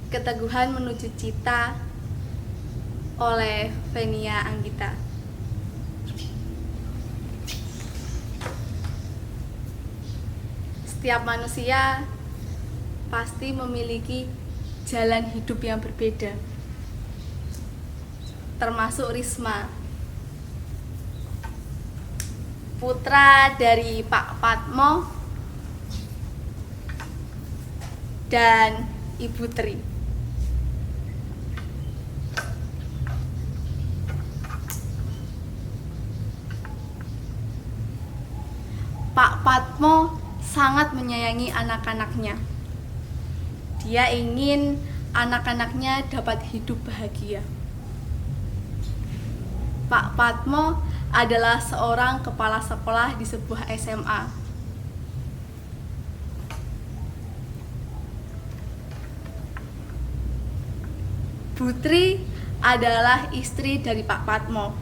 Keteguhan Menuju Cita oleh Venia Anggita. Setiap manusia pasti memiliki jalan hidup yang berbeda, termasuk Risma, putra dari Pak Patmo dan Ibu Tri. Pak Patmo sangat menyayangi anak-anaknya. Dia ingin anak-anaknya dapat hidup bahagia. Pak Patmo adalah seorang kepala sekolah di sebuah SMA. Putri adalah istri dari Pak Patmo.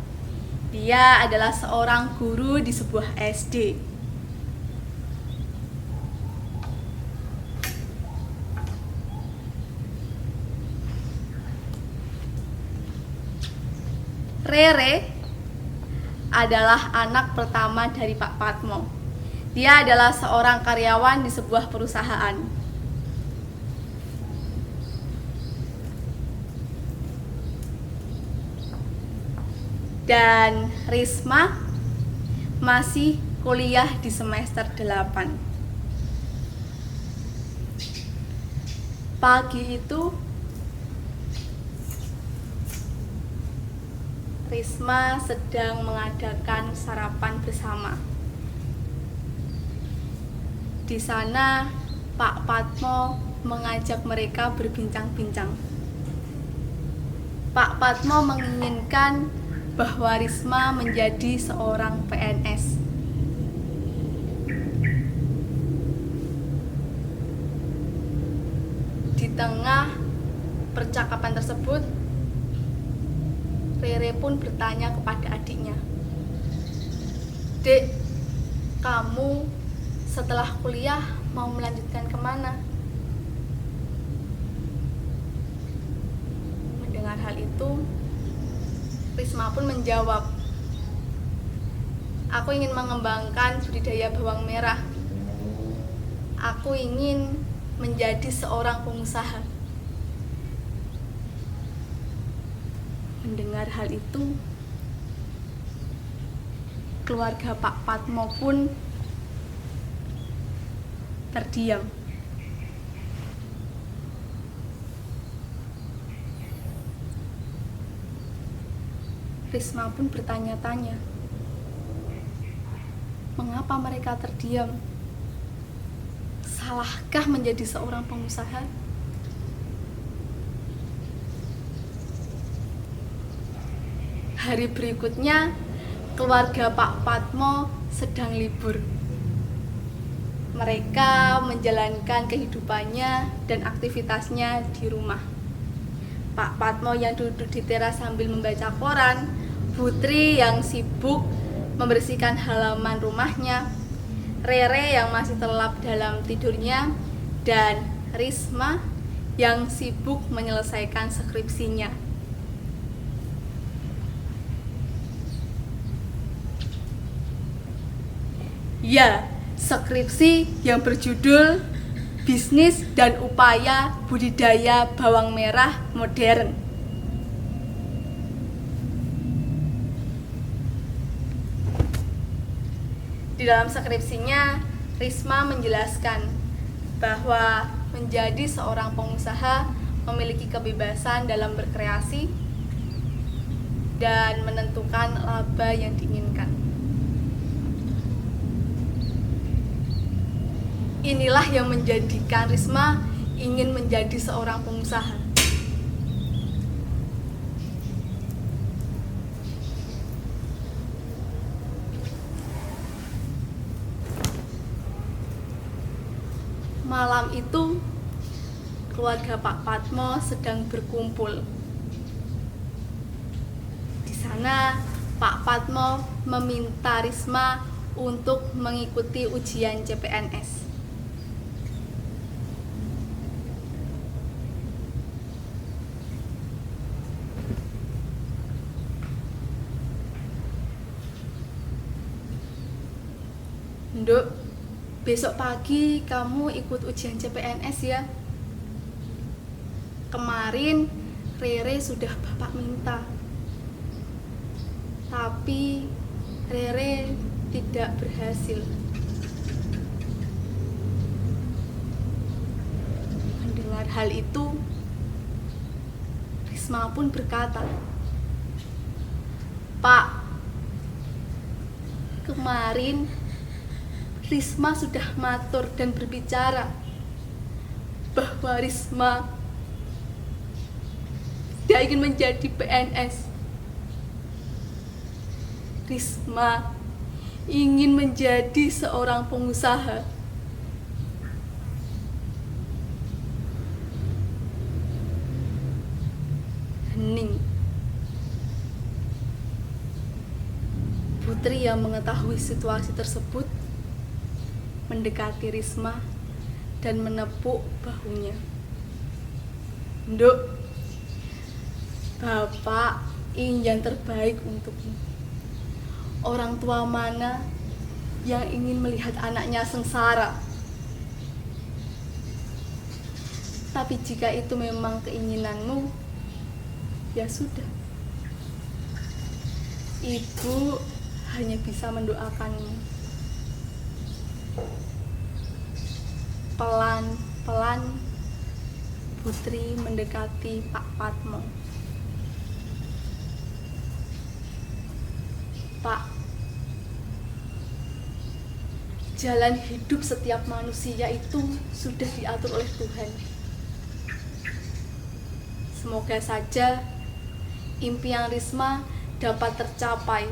Dia adalah seorang guru di sebuah SD. Rere adalah anak pertama dari Pak Patmo. Dia adalah seorang karyawan di sebuah perusahaan. Dan Risma masih kuliah di semester 8. Pagi itu Risma sedang mengadakan sarapan bersama. Di sana Pak Patmo mengajak mereka berbincang-bincang. Pak Patmo menginginkan bahwa Risma menjadi seorang PNS. Di tengah percakapan tersebut, Rere pun bertanya kepada adiknya, "Dek, kamu setelah kuliah mau melanjutkan kemana?" Mendengar hal itu, Risma pun menjawab, "Aku ingin mengembangkan budidaya bawang merah. Aku ingin menjadi seorang pengusaha." Mendengar hal itu, keluarga Pak Patmo pun terdiam. Risma pun bertanya-tanya, mengapa mereka terdiam? Salahkah menjadi seorang pengusaha? Hari berikutnya, keluarga Pak Patmo sedang libur. Mereka menjalankan kehidupannya dan aktivitasnya di rumah. Pak Patmo yang duduk di teras sambil membaca koran, Putri yang sibuk membersihkan halaman rumahnya, Rere yang masih terlelap dalam tidurnya, dan Risma yang sibuk menyelesaikan skripsinya. Ya, skripsi yang berjudul Bisnis dan Upaya Budidaya Bawang Merah Modern. Di dalam skripsinya, Risma menjelaskan bahwa menjadi seorang pengusaha memiliki kebebasan dalam berkreasi dan menentukan laba yang diinginkan. Inilah yang menjadikan Risma ingin menjadi seorang pengusaha. Malam itu, keluarga Pak Patmo sedang berkumpul. Di sana, Pak Patmo meminta Risma untuk mengikuti ujian CPNS. Nduk, besok pagi kamu ikut ujian CPNS ya. Kemarin Rere sudah Bapak minta, tapi Rere tidak berhasil. Mendengar hal itu, Risma pun berkata, "Pak, kemarin Risma sudah matur dan berbicara bahwa Risma tidak ingin menjadi PNS. Risma ingin menjadi seorang pengusaha." Hening. Putri yang mengetahui situasi tersebut mendekati Risma dan menepuk bahunya. "Nduk, Bapak ingin yang terbaik untukmu. Orang tua mana yang ingin melihat anaknya sengsara? Tapi jika itu memang keinginanmu, ya sudah. Ibu hanya bisa mendoakanmu." Pelan-pelan Putri mendekati Pak Patmo. "Pak, jalan hidup setiap manusia itu sudah diatur oleh Tuhan. Semoga saja impian Risma dapat tercapai."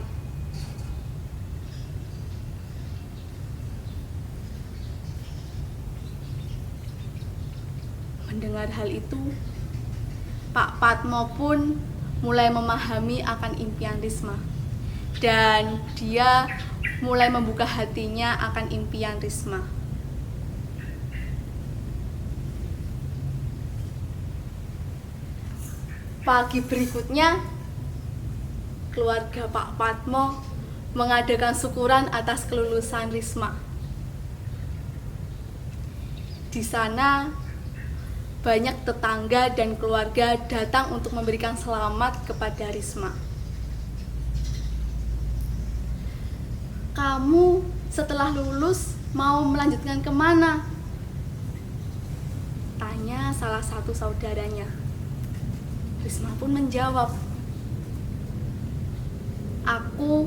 Mendengar hal itu, Pak Patmo pun mulai memahami akan impian Risma, dan dia mulai membuka hatinya akan impian Risma. Pagi berikutnya, keluarga Pak Patmo mengadakan syukuran atas kelulusan Risma. Di sana, banyak tetangga dan keluarga datang untuk memberikan selamat kepada Risma. "Kamu setelah lulus mau melanjutkan kemana?" tanya salah satu saudaranya. Risma pun menjawab, "Aku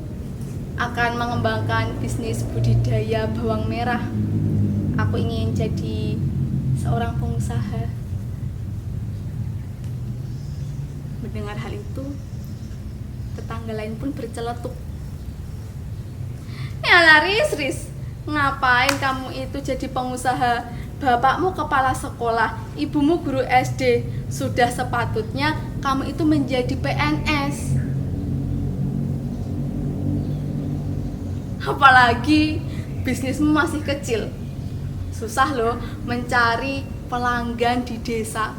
akan mengembangkan bisnis budidaya bawang merah. Aku ingin jadi seorang pengusaha." Mendengar hal itu, tetangga lain pun berceletuk, "Ya Riz, ngapain kamu itu jadi pengusaha? Bapakmu kepala sekolah, ibumu guru SD. Sudah sepatutnya kamu itu menjadi PNS. Apalagi bisnismu masih kecil. Susah loh mencari pelanggan di desa."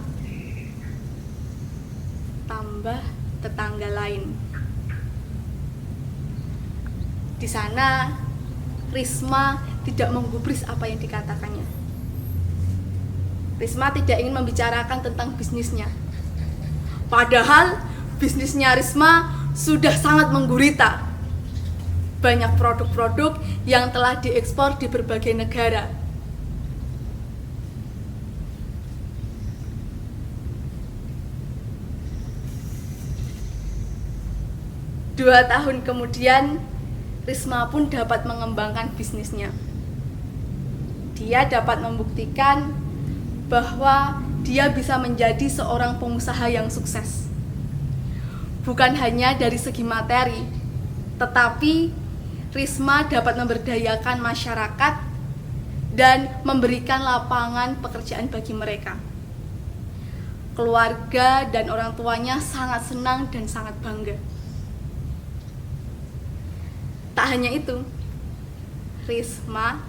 Tambah tetangga lain. Di sana, Risma tidak menggubris apa yang dikatakannya. Risma tidak ingin membicarakan tentang bisnisnya. Padahal bisnisnya Risma sudah sangat menggurita. Banyak produk-produk yang telah diekspor di berbagai negara. Dua tahun kemudian, Risma pun dapat mengembangkan bisnisnya. Dia dapat membuktikan bahwa dia bisa menjadi seorang pengusaha yang sukses. Bukan hanya dari segi materi, tetapi Risma dapat memberdayakan masyarakat dan memberikan lapangan pekerjaan bagi mereka. Keluarga dan orang tuanya sangat senang dan sangat bangga. Tak hanya itu, Risma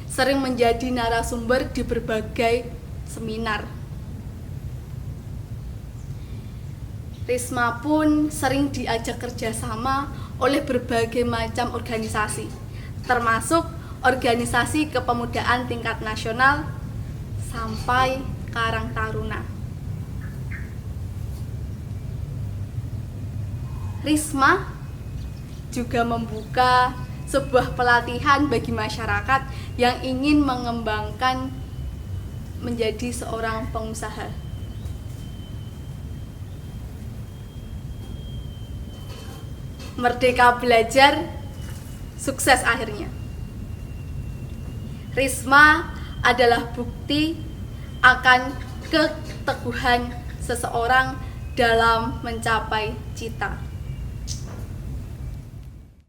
sering menjadi narasumber di berbagai seminar. Risma pun sering diajak kerjasama oleh berbagai macam organisasi, termasuk organisasi kepemudaan tingkat nasional, sampai Karang Taruna. Risma juga membuka sebuah pelatihan bagi masyarakat yang ingin mengembangkan menjadi seorang pengusaha. Merdeka belajar, sukses akhirnya. Risma adalah bukti akan keteguhan seseorang dalam mencapai cita.